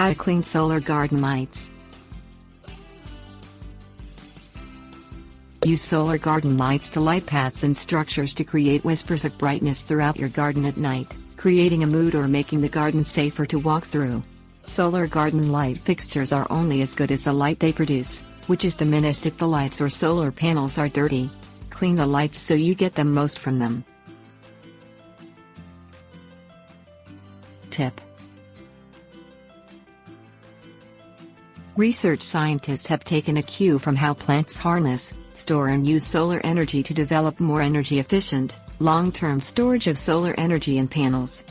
How to clean solar garden lights. Use solar garden lights to light paths and structures to create whispers of brightness throughout your garden at night, creating a mood or making the garden safer to walk through. Solar garden light fixtures are only as good as the light they produce, which is diminished if the lights or solar panels are dirty. Clean the lights so you get the most from them. Tip: research scientists have taken a cue from how plants harness, store and use solar energy to develop more energy-efficient, long-term storage of solar energy in panels.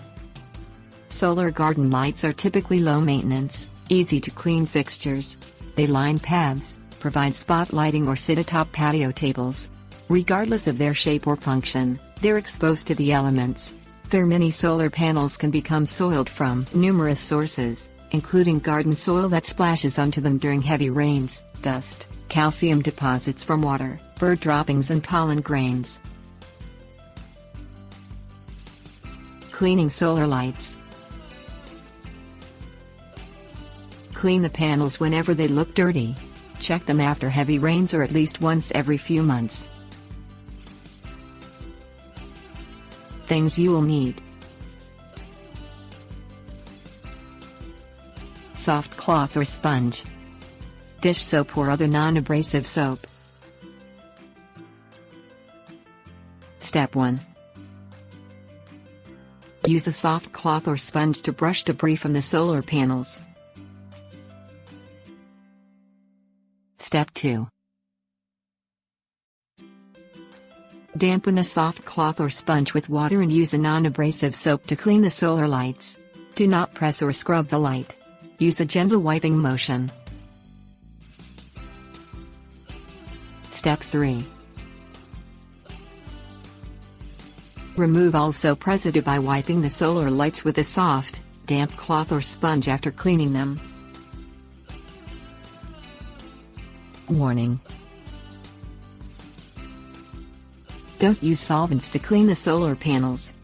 Solar garden lights are typically low-maintenance, easy-to-clean fixtures. They line paths, provide spot lighting or sit atop patio tables. Regardless of their shape or function, they're exposed to the elements. Their mini solar panels can become soiled from numerous sources, including garden soil that splashes onto them during heavy rains, dust, calcium deposits from water, bird droppings and pollen grains. Cleaning solar lights. Clean the panels whenever they look dirty. Check them after heavy rains or at least once every few months. Things you will need: soft cloth or sponge, dish soap or other non-abrasive soap. Step 1. Use a soft cloth or sponge to brush debris from the solar panels. Step 2. Dampen a soft cloth or sponge with water and use a non-abrasive soap to clean the solar lights. Do not press or scrub the light. Use a gentle wiping motion. Step 3. Remove all soap residue by wiping the solar lights with a soft, damp cloth or sponge after cleaning them. Warning: don't use solvents to clean the solar panels.